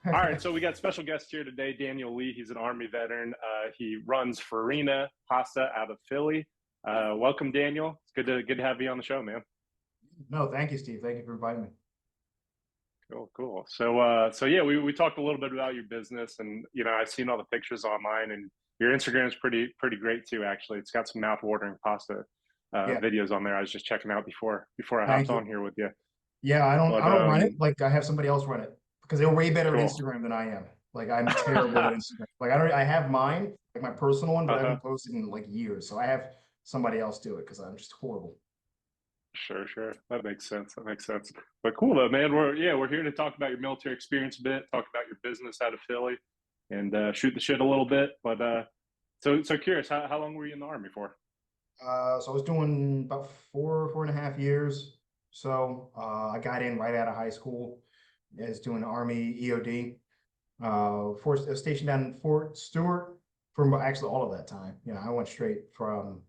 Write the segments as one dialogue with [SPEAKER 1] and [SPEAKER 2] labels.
[SPEAKER 1] All right, so we got special guest here today, Daniel Lee. He's an Army veteran. He runs Farina Pasta out of Philly. Welcome, Daniel. It's good to have you on the show, man.
[SPEAKER 2] No, thank you, Steve. Thank you for inviting me.
[SPEAKER 1] Cool, cool. So yeah, we talked a little bit about your business, and I've seen all the pictures online, and your Instagram is pretty great too. Actually, it's got some mouth-watering pasta
[SPEAKER 2] Yeah,
[SPEAKER 1] videos on there. I was just checking out before I hopped
[SPEAKER 2] thank you.
[SPEAKER 1] on here with you.
[SPEAKER 2] Yeah, I don't
[SPEAKER 1] But
[SPEAKER 2] I don't run it. Like I have somebody else run it because they're way better at
[SPEAKER 1] cool.
[SPEAKER 2] Instagram than I am. Like I'm terrible at Instagram. Like I have mine, like my personal one, but I
[SPEAKER 1] Uh-huh.
[SPEAKER 2] haven't posted in like years. So I have somebody else do it because I'm just horrible.
[SPEAKER 1] Sure, sure. That makes sense. That makes sense. But cool though, man. We're here to talk about your military experience a bit, talk about your business out of Philly, and shoot the shit a little bit. But so curious, how long were you in the army for?
[SPEAKER 2] So I was doing about 4.5 years. So I got in right out of high school. I was doing Army EOD. Stationed down in Fort Stewart for actually all of that time. I went straight from,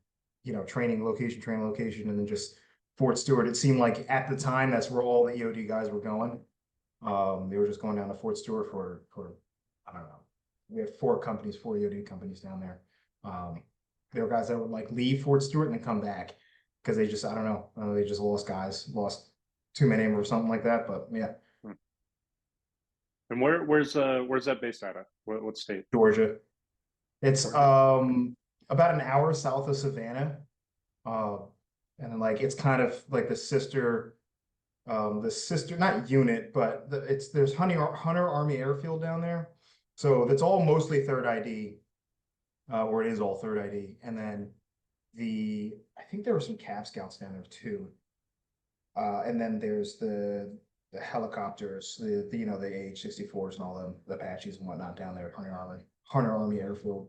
[SPEAKER 2] training location, and then just Fort Stewart. It seemed like at the time that's where all the EOD guys were going. They were just going down to Fort Stewart for I don't know. We have four EOD companies down there. Um, there were guys that would like leave Fort Stewart and then come back because they just I don't know, they just lost guys, lost too many of them or something like that. But yeah,
[SPEAKER 1] And where's that based out of? What state?
[SPEAKER 2] Georgia. It's
[SPEAKER 1] Georgia.
[SPEAKER 2] about an hour south of Savannah. Uh, and then like it's kind of like the sister not unit, but there's Hunter Army Airfield down there. So that's all mostly third ID, or it is all third ID. And then I think there were some Cav Scouts down there too. And then there's the helicopters, the AH-64s and all the Apaches and whatnot down there at Hunter Army Airfield.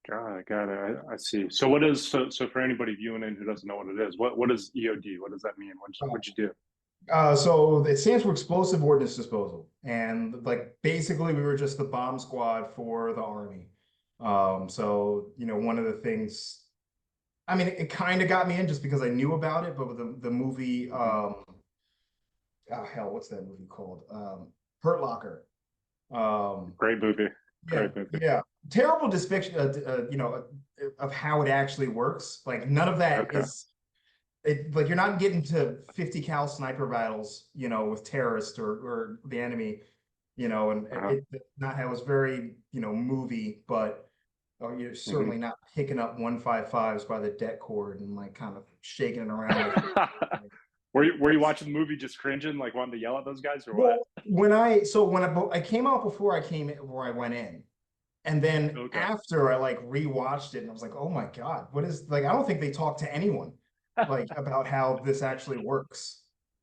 [SPEAKER 1] Got it. I see. So what is so for anybody viewing in who doesn't know what it is, what is EOD? What does that mean? What'd you do?
[SPEAKER 2] So it stands for Explosive Ordnance Disposal, and like basically we were just the bomb squad for the Army. So one of the things, I mean, it kind of got me in just because I knew about it, but with the movie,
[SPEAKER 1] Hmm.
[SPEAKER 2] oh hell, what's that movie called? Hurt Locker. Um,
[SPEAKER 1] Great movie.
[SPEAKER 2] yeah,
[SPEAKER 1] Great movie.
[SPEAKER 2] yeah. Terrible depiction, of how it actually works. Like none of that
[SPEAKER 1] Okay.
[SPEAKER 2] is like you're not getting to 50 cal sniper battles, with terrorists or the enemy, and
[SPEAKER 1] Uh-huh.
[SPEAKER 2] not how it was very, movie, but you're
[SPEAKER 1] Hmm.
[SPEAKER 2] certainly not picking up 155s by the det cord and like kind of shaking it around like
[SPEAKER 1] Were you watching the movie just cringing, like wanting to yell at those guys or what?
[SPEAKER 2] well, when I came out before I went in. And then
[SPEAKER 1] Okay.
[SPEAKER 2] after I like rewatched it and I was like, oh my God, what is like I don't think they talk to anyone like about how this actually works,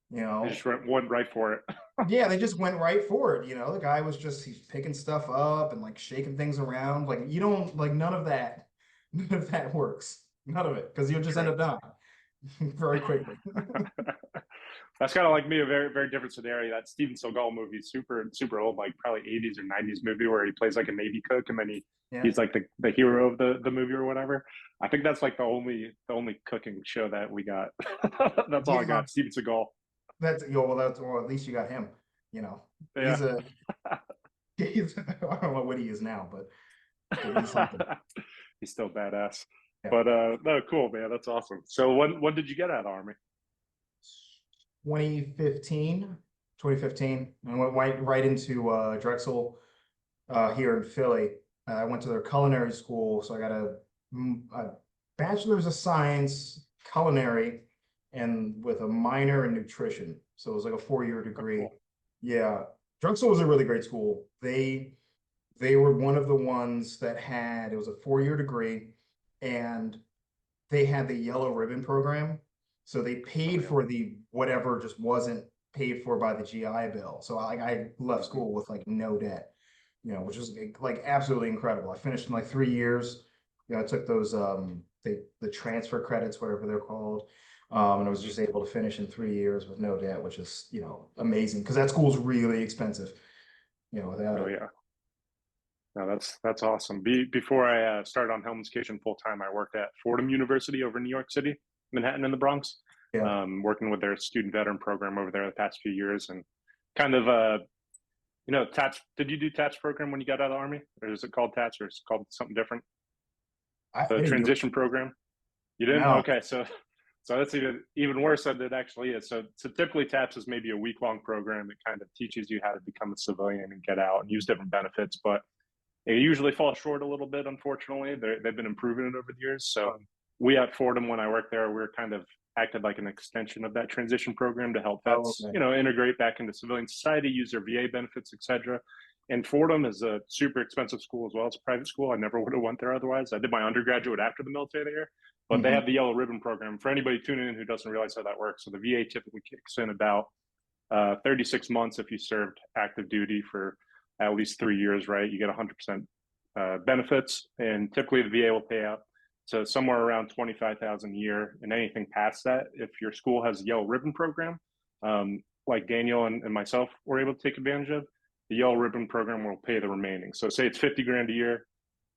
[SPEAKER 2] you
[SPEAKER 1] They
[SPEAKER 2] know?
[SPEAKER 1] just went right for it.
[SPEAKER 2] Yeah, they just went right for it, The guy was he's picking stuff up and like shaking things around. Like you don't like none of that works. None of it, because you'll just end
[SPEAKER 1] True.
[SPEAKER 2] up dying very quickly.
[SPEAKER 1] That's kind of like me, a very, very different scenario. That Steven Seagal movie, super, super old, like probably 80s or 90s movie where he plays like a Navy cook and then
[SPEAKER 2] Yeah.
[SPEAKER 1] he's like the hero of the movie or whatever. I think that's like the only cooking show that we got. That's all I
[SPEAKER 2] Yeah,
[SPEAKER 1] got. Steven Seagal.
[SPEAKER 2] well, at least you got him. You know,
[SPEAKER 1] Yeah.
[SPEAKER 2] he's a I don't know what he is now, but he's something.
[SPEAKER 1] He's still badass.
[SPEAKER 2] Yeah.
[SPEAKER 1] But no, cool, man. That's awesome. So when did you get out of the army?
[SPEAKER 2] 2015, 2015. I went right into Drexel here in Philly. I went to their culinary school, so I got a bachelor's of science culinary and with a minor in nutrition. So it was like a 4-year
[SPEAKER 1] Oh,
[SPEAKER 2] degree.
[SPEAKER 1] cool.
[SPEAKER 2] Yeah. Drexel was a really great school. They were one of the ones that it was a 4-year degree, and they had the yellow ribbon program. So they
[SPEAKER 1] Oh
[SPEAKER 2] paid
[SPEAKER 1] yeah.
[SPEAKER 2] for the whatever just wasn't paid for by the GI Bill. So I left
[SPEAKER 1] Hmm.
[SPEAKER 2] school with like no debt, which was like absolutely incredible. I finished in like 3 years. I took those the transfer credits, whatever they're called. And I was
[SPEAKER 1] Hmm.
[SPEAKER 2] just able to finish in 3 years with no debt, which is, amazing because that school's really expensive, without
[SPEAKER 1] Oh
[SPEAKER 2] it.
[SPEAKER 1] yeah. No, that's awesome. Before I started on Helm's Kitchen full time, I worked at Fordham University over in New York City, Manhattan, in the Bronx,
[SPEAKER 2] Yeah.
[SPEAKER 1] working with their student veteran program over there the past few years, and kind of You know, TAPS, did you do TAPS program when you got out of the Army? Or is it called TAPS or is it called something different?
[SPEAKER 2] I
[SPEAKER 1] The
[SPEAKER 2] didn't do it.
[SPEAKER 1] transition program? You didn't?
[SPEAKER 2] No.
[SPEAKER 1] Okay. So that's even worse than it actually is. So typically TAPS is maybe a week-long program. It kind of teaches you how to become a civilian and get out and use different benefits, but it usually falls short a little bit, unfortunately. They've been improving it over the years. So we at Fordham, when I worked there, we were kind of acted like an extension of that transition program to help
[SPEAKER 2] Oh,
[SPEAKER 1] vets,
[SPEAKER 2] okay.
[SPEAKER 1] integrate back into civilian society, use their VA benefits, etc. And Fordham is a super expensive school as well. It's a private school. I never would have went there otherwise. I did my undergraduate after the military there, but they
[SPEAKER 2] Hmm.
[SPEAKER 1] have the yellow ribbon program. For anybody tuning in who doesn't realize how that works, so the VA typically kicks in about 36 months if you served active duty for at least 3 years, right? You get 100% benefits, and typically the VA will pay out to somewhere around 25,000 a year, and anything past that, if your school has a yellow ribbon program, like Daniel and myself were able to take advantage of, the yellow ribbon program will pay the remaining. So say it's 50 grand a year,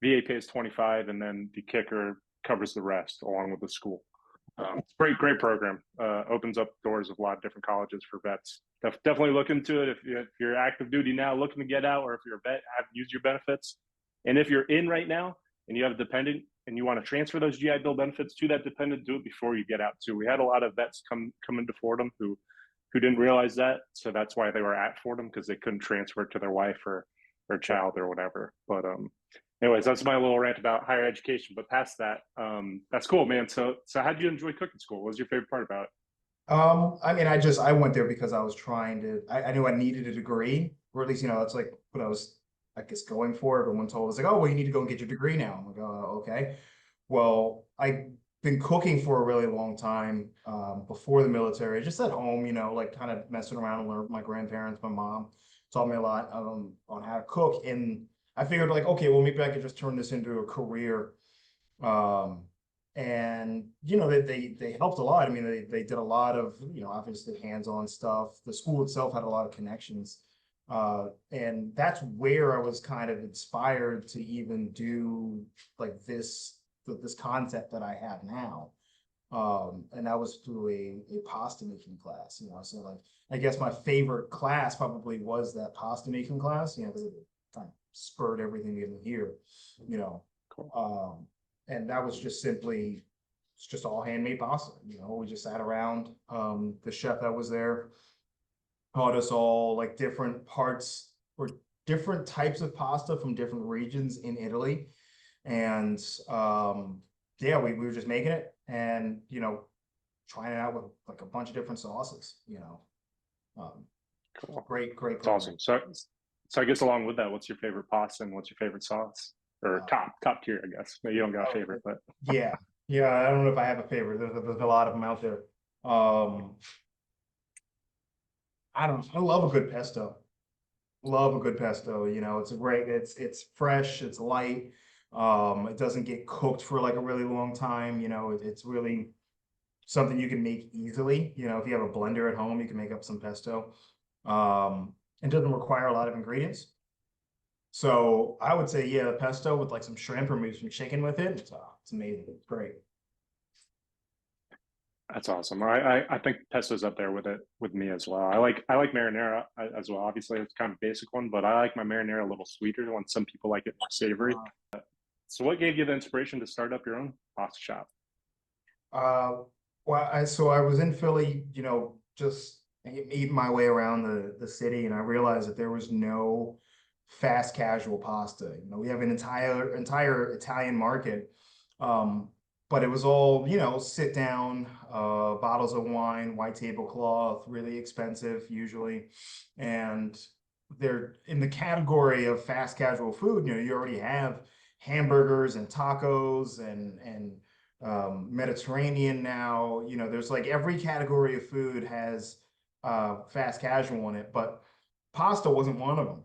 [SPEAKER 1] VA pays 25, and then the kicker covers the rest along with the school. It's a great program. Opens up doors of a lot of different colleges for vets. Definitely look into it if you're active duty now, looking to get out, or if you're a vet, have used your benefits. And if you're in right now and you have a dependent and you want to transfer those GI Bill benefits to that dependent, do it before you get out too. We had a lot of vets come into Fordham who didn't realize that, so that's why they were at Fordham, because they couldn't transfer it to their wife or child or whatever. But anyways, that's my little rant about higher education. But past that, that's cool, man. So how did you enjoy cooking school? What was your favorite part about it?
[SPEAKER 2] I mean, I went there because I was trying to, I knew I needed a degree, or at least, that's like what I was, I guess, going for. Everyone told us like, oh, well, you need to go and get your degree now. I'm like, oh, okay. Well, I've been cooking for a really long time, before the military, just at home, like kind of messing around and learning with my grandparents. My mom taught me a lot, on how to cook. And I figured like, okay, well, maybe I could just turn this into a career. Um, and they helped a lot. I mean, they did a lot of, obviously hands-on stuff. The school itself had a lot of connections. And that's where I was kind of inspired to even do like this concept that I have now. And that was through a pasta making class, so like I guess my favorite class probably was that pasta making class, because it kind of spurred everything in here, you know.
[SPEAKER 1] Cool.
[SPEAKER 2] And that was just simply, it's just all handmade pasta. We just sat around. The chef that was there taught us all like different parts or different types of pasta from different regions in Italy. And yeah, we were just making it and, trying it out with like a bunch of different sauces. Um,
[SPEAKER 1] Cool.
[SPEAKER 2] great
[SPEAKER 1] It's
[SPEAKER 2] program.
[SPEAKER 1] awesome. So I guess along with that, what's your favorite pasta and what's your favorite sauce? Or
[SPEAKER 2] Uh,
[SPEAKER 1] top tier, I guess. Maybe you don't got a
[SPEAKER 2] oh,
[SPEAKER 1] favorite, but
[SPEAKER 2] yeah. Yeah, I don't know if I have a favorite. There's a lot of them out there. Um, I don't I love a good pesto. Love a good pesto. It's fresh, it's light. It doesn't get cooked for like a really long time. It's really something you can make easily. If you have a blender at home, you can make up some pesto. It doesn't require a lot of ingredients. So I would say, yeah, pesto with like some shrimp or maybe some chicken with it. It's amazing. It's great.
[SPEAKER 1] that's awesome. I think pesto's up there with me as well. I like marinara as well. Obviously, it's kind of a basic one, but I like my marinara a little sweeter. When some people like it more savory.
[SPEAKER 2] Uh,
[SPEAKER 1] So, what gave you the inspiration to start up your own pasta shop?
[SPEAKER 2] uh, well, so I was in Philly, just eating my way around the city, and I realized that there was no fast casual pasta. We have an entire Italian market, um, but it was all sit down, bottles of wine, white tablecloth, really expensive usually, and they're in the category of fast casual food. You already have hamburgers and tacos and Mediterranean now. There's like every category of food has fast casual in it, but pasta wasn't one of them.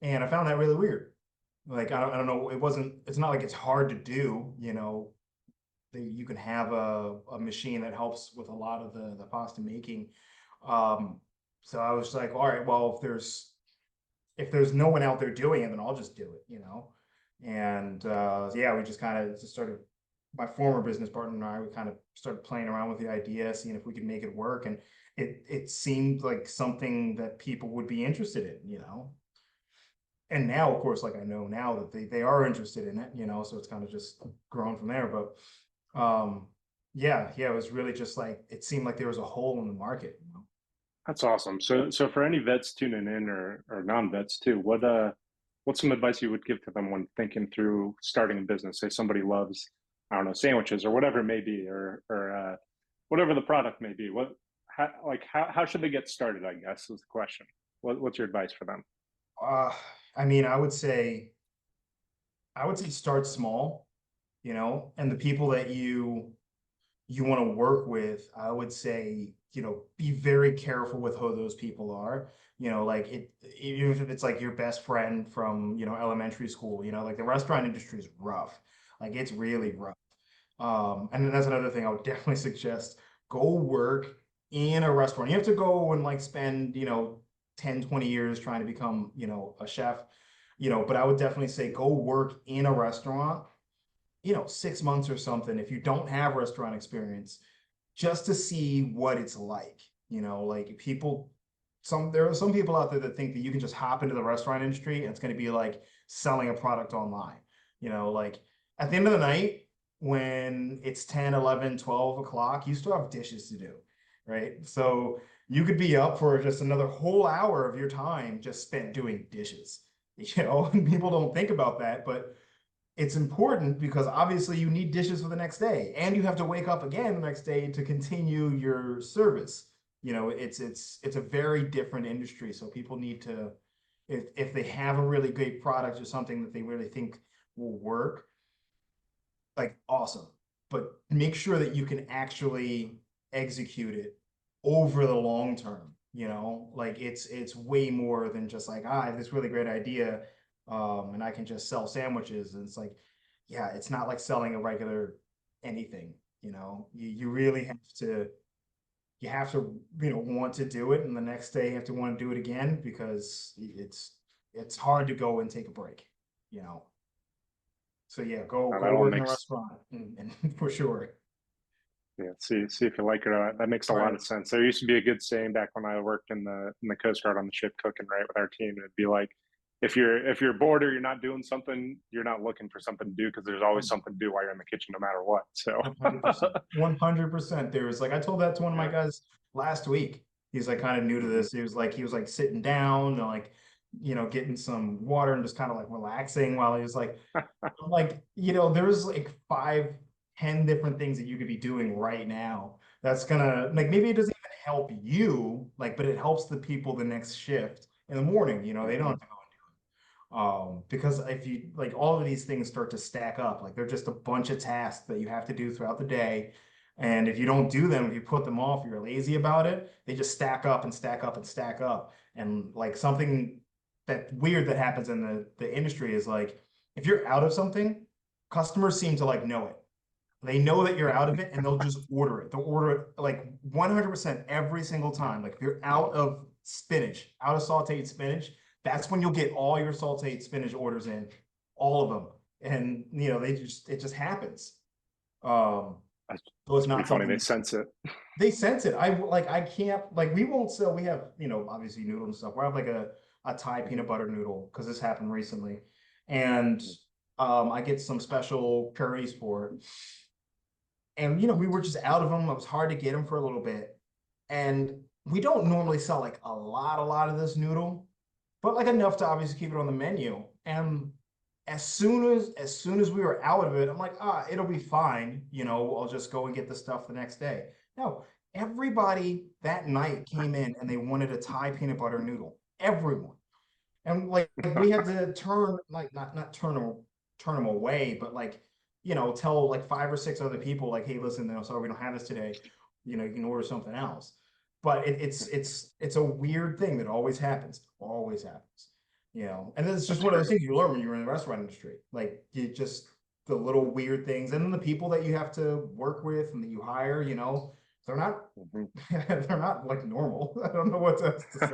[SPEAKER 2] And I found that really weird. Like, I don't know, it's not like it's hard to do, you can have a machine that helps with a lot of the pasta making. Um, so I was like, all right, well, if there's no one out there doing it, then I'll just do it. And yeah, we just kind of just started. My former business partner and I, we kind of started playing around with the idea, seeing if we could make it work, and it seemed like something that people would be interested in. and now, of course, like I know now that they are interested in it, so it's kind of just grown from there. But yeah, it was really just like it seemed like there was a hole in the market.
[SPEAKER 1] That's awesome. So for any vets tuning in or non-vets too, what's some advice you would give to them when thinking through starting a business? Say somebody loves, I don't know, sandwiches or whatever it may be, or whatever the product may be. How should they get started, I guess, is the question. What's your advice for them?
[SPEAKER 2] Uh, I mean, I would say start small, and the people that you want to work with, I would say, be very careful with who those people are. Like even if it's like your best friend from, elementary school, like the restaurant industry is rough. Like it's really rough. And then that's another thing I would definitely suggest. Go work in a restaurant. You have to go and like spend, 10, 20 years trying to become, a chef, but I would definitely say go work in a restaurant, 6 months or something if you don't have restaurant experience, just to see what it's like. Like there are some people out there that think that you can just hop into the restaurant industry and it's going to be like selling a product online. Like at the end of the night, when it's 10, 11, 12 o'clock, you still have dishes to do, right? So you could be up for just another whole hour of your time just spent doing dishes, and people don't think about that, but it's important because obviously you need dishes for the next day and you have to wake up again the next day to continue your service. It's a very different industry. So people need to, if they have a really great product or something that they really think will work, like awesome. But make sure that you can actually execute it over the long term, like it's way more than just like, I have this really great idea, and I can just sell sandwiches. And it's like, yeah, it's not like selling a regular anything, you really have to want to do it, and the next day you have to want to do it again because it's hard to go and take a break, you know. So yeah, go
[SPEAKER 1] That
[SPEAKER 2] go
[SPEAKER 1] all
[SPEAKER 2] work in a
[SPEAKER 1] makes
[SPEAKER 2] restaurant, and for sure.
[SPEAKER 1] Yeah, see if you like it or not. That makes a lot
[SPEAKER 2] Right.
[SPEAKER 1] of sense. There used to be a good saying back when I worked in the Coast Guard on the ship cooking, right, with our team. And it'd be like, if you're bored or you're not doing something, you're not looking for something to do because there's always something to do while you're in the kitchen, no matter what. So
[SPEAKER 2] 100%. 100%. There was like I told that to one of my
[SPEAKER 1] yeah.
[SPEAKER 2] guys last week. He's like kind of new to
[SPEAKER 1] Hmm.
[SPEAKER 2] this. He was like sitting down and like, getting some water and just kind of like relaxing while he was like, there was like 5, 10 different things that you could be doing right now. That's gonna like maybe it doesn't even help you, like, but it helps the people the next shift in the morning. They don't
[SPEAKER 1] Hmm.
[SPEAKER 2] have to go because if you like all of these things start to stack up, like they're just a bunch of tasks that you have to do throughout the day. And if you don't do them, if you put them off, you're lazy about it, they just stack up and stack up and stack up. And like something that weird that happens in the industry is like if you're out of something, customers seem to like know it. They know that you're out of it and they'll just order it. They'll order it like 100% every single time. Like if you're out of spinach, out of sauteed spinach, that's when you'll get all your sauteed spinach orders in, all of them. And it just happens. Um,
[SPEAKER 1] That's,
[SPEAKER 2] so it's
[SPEAKER 1] that's pretty
[SPEAKER 2] not
[SPEAKER 1] funny.
[SPEAKER 2] something
[SPEAKER 1] They
[SPEAKER 2] that
[SPEAKER 1] sense it.
[SPEAKER 2] they sense it. I can't like we won't sell. We have, obviously noodles and stuff. We have like a Thai peanut butter noodle because this happened recently. And I get some special curries for it. And we were just out of them. It was hard to get them for a little bit. And we don't normally sell like a lot of this noodle, but like enough to obviously keep it on the menu. And as soon as we were out of it, I'm like, it'll be fine. I'll just go and get the stuff the next day. No, everybody that night came in and they wanted a Thai peanut butter noodle. Everyone. And like we had to turn like not turn them away, but like tell like 5 or 6 other people like, hey, listen, no, sorry, we don't have this today. You can order something else. But it's a weird thing that always happens. And then it's just
[SPEAKER 1] That's
[SPEAKER 2] one of those
[SPEAKER 1] great.
[SPEAKER 2] things you learn when you're in the restaurant industry. Like you just the little weird things, and then the people that you have to work with and that you hire, they're not
[SPEAKER 1] Hmm.
[SPEAKER 2] they're not like normal. I don't know what else to say.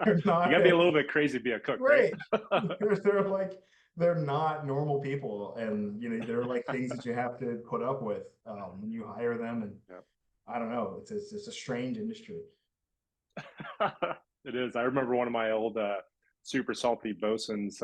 [SPEAKER 2] They're
[SPEAKER 1] You
[SPEAKER 2] not
[SPEAKER 1] got to be a little bit crazy to be a cook, right?
[SPEAKER 2] Right. They're like they're not normal people, and they're like things that you have to put up with when you hire them. And
[SPEAKER 1] Yeah.
[SPEAKER 2] I don't know, it's a strange industry.
[SPEAKER 1] It is. I remember one of my old super salty bosuns,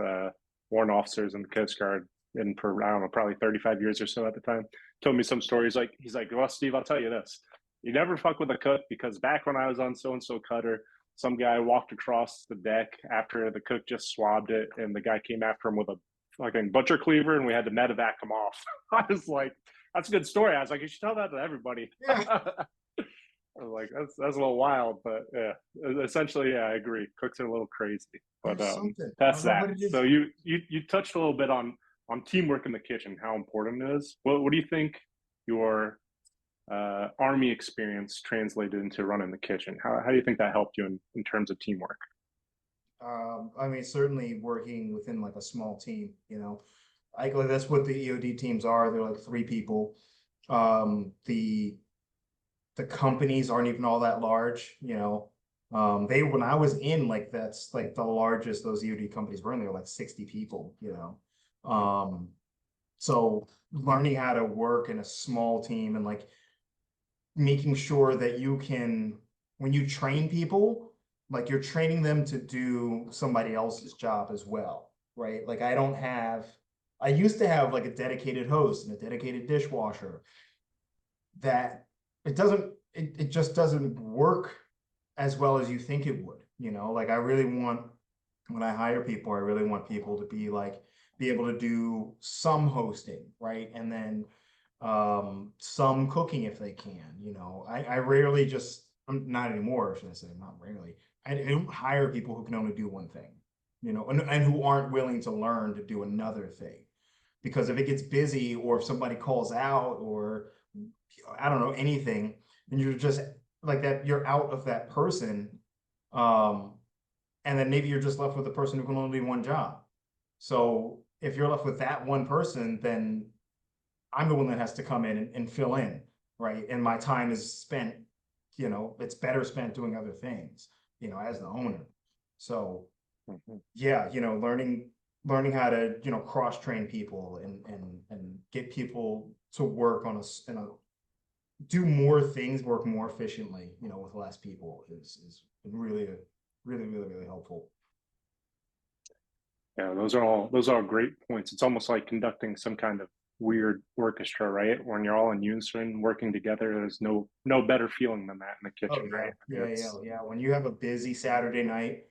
[SPEAKER 1] warrant officers in the Coast Guard, and for I don't know, probably 35 years or so at the time. Told me some stories. Like he's like, well, Steve, I'll tell you this: you never fuck with a cook because back when I was on so and so cutter, some guy walked across the deck after the cook just swabbed it, and the guy came after him with a fucking butcher cleaver, and we had to medevac him off. I was like, that's a good story. I was like, you should tell that to everybody.
[SPEAKER 2] Yeah.
[SPEAKER 1] I was like, that's a little wild, but yeah, essentially, yeah, I agree. Cooks are a little crazy, but
[SPEAKER 2] There's something. I
[SPEAKER 1] that's
[SPEAKER 2] don't know
[SPEAKER 1] that.
[SPEAKER 2] what it
[SPEAKER 1] So
[SPEAKER 2] is.
[SPEAKER 1] you touched a little bit on teamwork in the kitchen, how important it is. What do you think your army experience translated into running the kitchen? How do you think that helped you in terms of teamwork?
[SPEAKER 2] I mean, certainly working within like a small team, like that's what the EOD teams are. They're like 3 people. The companies aren't even all that large. When I was in, like that's like the largest those EOD companies were in, they were like 60 people. So learning how to work in a small team and like making sure that you can, when you train people, like you're training them to do somebody else's job as well, right? Like I used to have like a dedicated host and a dedicated dishwasher that it just doesn't work as well as you think it would. Like I really want, when I hire people, I really want people to be able to do some hosting, right? And then some cooking if they can. I rarely just, I'm not anymore, should I say, not rarely. I don't hire people who can only do one thing, and who aren't willing to learn to do another thing. Because if it gets busy or if somebody calls out or I don't know, anything, and you're just like that, you're out of that person. Um, and then maybe you're just left with a person who can only do one job. So if you're left with that one person, then I'm the one that has to come in and fill in, right? And my time is spent, it's better spent doing other things, as the owner. So yeah, learning how to, cross train people and get people to work on do more things, work more efficiently, with less people is really, really, really, really helpful.
[SPEAKER 1] Yeah, those are all great points. It's almost like conducting some kind of weird orchestra, right? When you're all in unison, working together. There's no better feeling than that in the
[SPEAKER 2] Oh
[SPEAKER 1] kitchen,
[SPEAKER 2] yeah,
[SPEAKER 1] right? I mean,
[SPEAKER 2] yeah, yeah,
[SPEAKER 1] it's
[SPEAKER 2] yeah. When you have a busy Saturday night,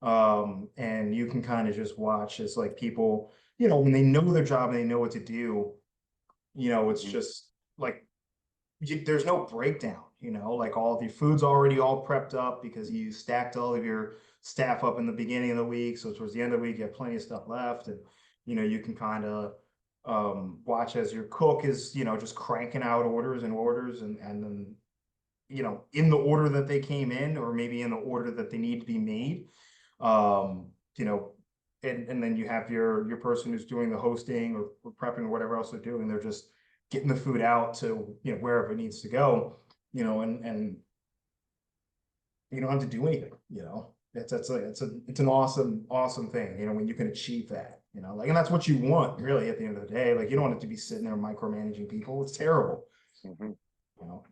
[SPEAKER 2] and you can kind of just watch as like people, when they know their job and they know what to do, it's
[SPEAKER 1] mhm,
[SPEAKER 2] just like there's no breakdown. Like all of your food's already all prepped up because you stacked all of your staff up in the beginning of the week. So towards the end of the week, you have plenty of stuff left. And, you can kind of watch as your cook is, just cranking out orders and orders and then, in the order that they came in, or maybe in the order that they need to be made. Um, you know, and then you have your person who's doing the hosting or prepping or whatever else they're doing. They're just getting the food out to wherever it needs to go. And you don't have to do anything. It's an awesome thing, when you can achieve that, like, and that's what you want really at the end of the day. Like you don't want it to be sitting there micromanaging people. It's terrible,
[SPEAKER 1] mhm.
[SPEAKER 2] you know.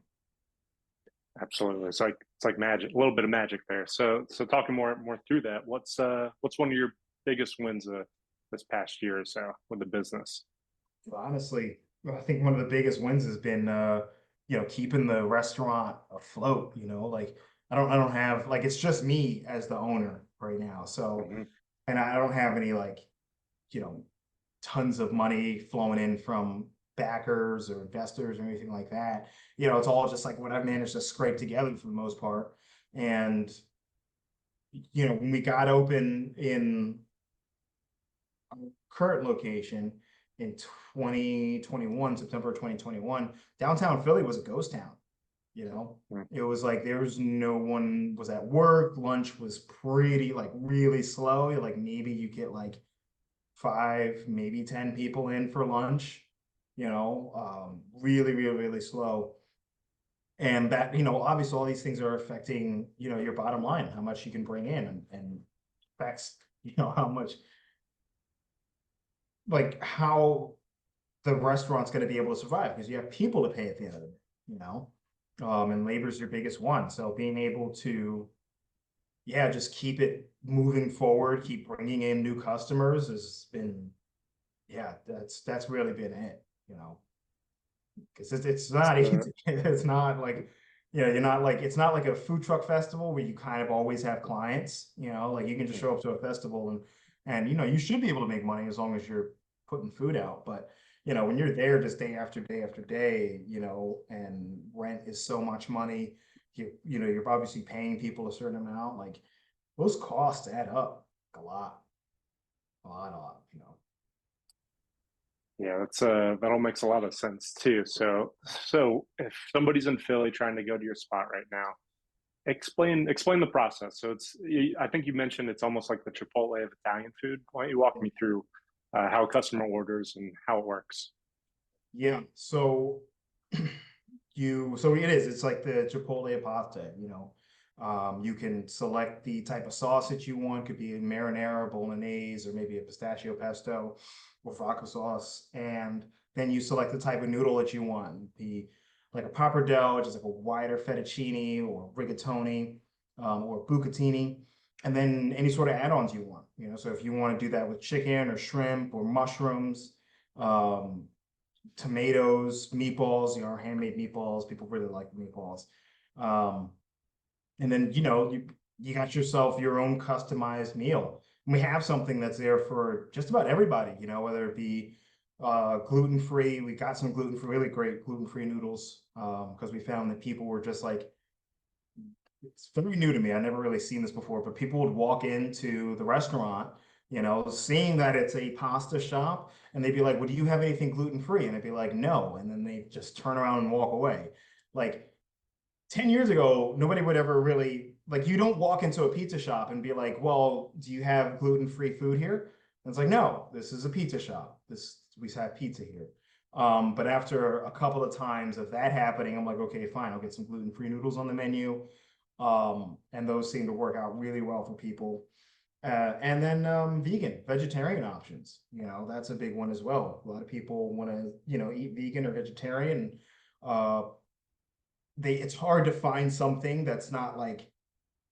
[SPEAKER 1] Absolutely. It's like magic, a little bit of magic there. So talking more through that, what's one of your biggest wins this past year or so with the business?
[SPEAKER 2] Honestly, I think one of the biggest wins has been keeping the restaurant afloat, like I don't have, like, it's just me as the owner right now. So,
[SPEAKER 1] Hmm.
[SPEAKER 2] and I don't have any like, you know, tons of money flowing in from backers or investors or anything like that. It's all just like what I've managed to scrape together for the most part. And when we got open in current location in 2021, September 2021, downtown Philly was a ghost town. You know, it was like there was no one was at work. Lunch was pretty like really slow. Like maybe you get like 5, maybe 10 people in for lunch, really, really, really slow. And that, obviously all these things are affecting, your bottom line, how much you can bring in and affects, how much, like how the restaurant's going to be able to survive because you have people to pay at the end of the day, and labor is your biggest one. So being able to, yeah, just keep it moving forward, keep bringing in new customers has been, yeah, that's really been it, you know. Because it's not
[SPEAKER 1] So,
[SPEAKER 2] easy. It's not like, you know, you're not like, it's not like a food truck festival where you kind of always have clients, you know, like you can just show up to a festival and, you know, you should be able to make money as long as you're putting food out. But, you know, when you're there just day after day after day, you know, and rent is so much money, you know, you're obviously paying people a certain amount, like those costs add up a lot, a lot, you know.
[SPEAKER 1] yeah, that all makes a lot of sense too. So if somebody's in Philly trying to go to your spot right now, explain the process. So I think you mentioned it's almost like the Chipotle of Italian food. Why don't you walk me through how a customer orders and how it works?
[SPEAKER 2] Yeah. So so it is, it's like the Chipotle pasta, you know. You can select the type of sauce that you want, could be a marinara, bolognese, or maybe a pistachio pesto or vodka sauce. And then you select the type of noodle that you want. The like a pappardelle, which is like a wider fettuccine or rigatoni, or bucatini, and then any sort of add-ons you want, you know. So if you want to do that with chicken or shrimp or mushrooms, um, tomatoes, meatballs, you know, handmade meatballs. People really like meatballs. Um, and then, you know, you got yourself your own customized meal. And we have something that's there for just about everybody, you know, whether it be gluten-free. We got some gluten-free, really great gluten-free noodles, because we found that people were just like, it's very new to me. I never really seen this before, but people would walk into the restaurant, you know, seeing that it's a pasta shop, and they'd be like, "Well, do you have anything gluten free?" And I'd be like, "No," and then they just turn around and walk away. Like 10 years ago, nobody would ever really like you don't walk into a pizza shop and be like, "Well, do you have gluten free food here?" And it's like, "No, this is a pizza shop. This we have pizza here." But after a couple of times of that happening, I'm like, okay, fine, I'll get some gluten free noodles on the menu, and those seem to work out really well for people. And then vegan, vegetarian options. You know, that's a big one as well. A lot of people want to, you know, eat vegan or vegetarian. Uh, it's hard to find something that's not like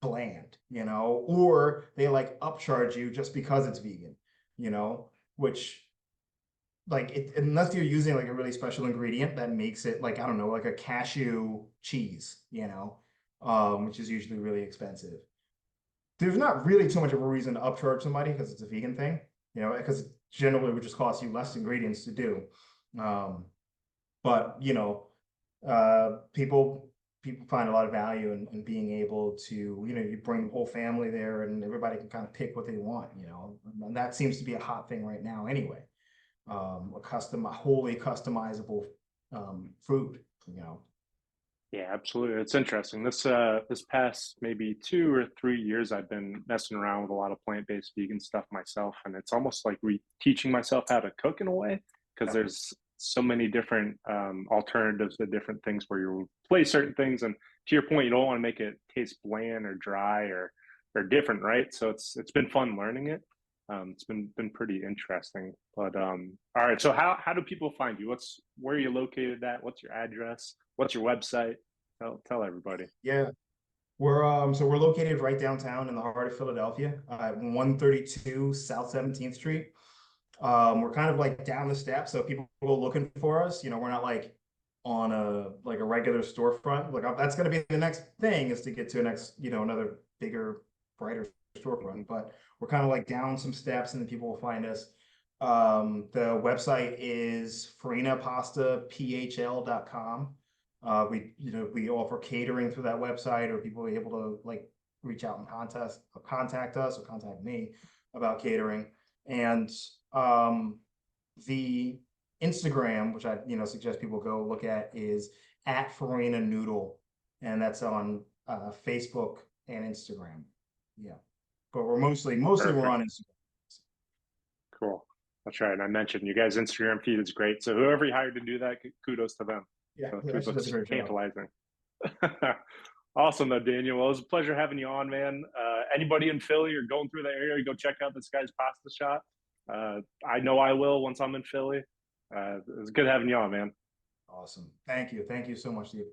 [SPEAKER 2] bland, you know, or they like upcharge you just because it's vegan, you know, which like unless you're using like a really special ingredient that makes it like I don't know, like a cashew cheese, you know, which is usually really expensive. There's not really too much of a reason to upcharge somebody because it's a vegan thing, you know, because generally it would just cost you less ingredients to do. Um, but you know, people find a lot of value in being able to, you know, you bring the whole family there and everybody can kind of pick what they want, you know, and that seems to be a hot thing right now anyway. Wholly customizable food, you know.
[SPEAKER 1] Yeah, absolutely. It's interesting. This past maybe 2 or 3 years, I've been messing around with a lot of plant-based vegan stuff myself, and it's almost like re-teaching myself how to cook in a way because
[SPEAKER 2] Yep.
[SPEAKER 1] there's so many different alternatives to different things where you replace certain things, and to your point, you don't want to make it taste bland or dry or different, right? So it's been fun learning it. It's been pretty interesting. But all right, so how do people find you? Where are you located at? What's your address? What's your website? Tell everybody.
[SPEAKER 2] Yeah. We're located right downtown in the heart of Philadelphia, at 132 South 17th Street. We're kind of like down the steps, so people go looking for us. You know, we're not like on a like a regular storefront. Like that's going to be the next thing is to get to a next, you know, another bigger, brighter storefront. But we're kind of like down some steps, and then people will find us. The website is farinapastaphl.com. We offer catering through that website, or people are able to like reach out and contact us or contact me about catering. And the Instagram, which I suggest people go look at, is at Farina Noodle, and that's on Facebook and Instagram. Yeah, but we're mostly we're
[SPEAKER 1] Perfect.
[SPEAKER 2] on Instagram.
[SPEAKER 1] Cool. That's right. And I mentioned you guys' Instagram feed is great. So whoever you hired to do that, kudos to them.
[SPEAKER 2] Yeah,
[SPEAKER 1] So
[SPEAKER 2] yeah,
[SPEAKER 1] food
[SPEAKER 2] she does a
[SPEAKER 1] looks
[SPEAKER 2] great job.
[SPEAKER 1] tantalizing. Awesome, though, Daniel. Well, it was a pleasure having you on, man. Anybody in Philly or going through the area, go check out this guy's pasta shop. I know I will once I'm in Philly. It was good having you on, man.
[SPEAKER 2] Awesome. Thank you so much, Steve.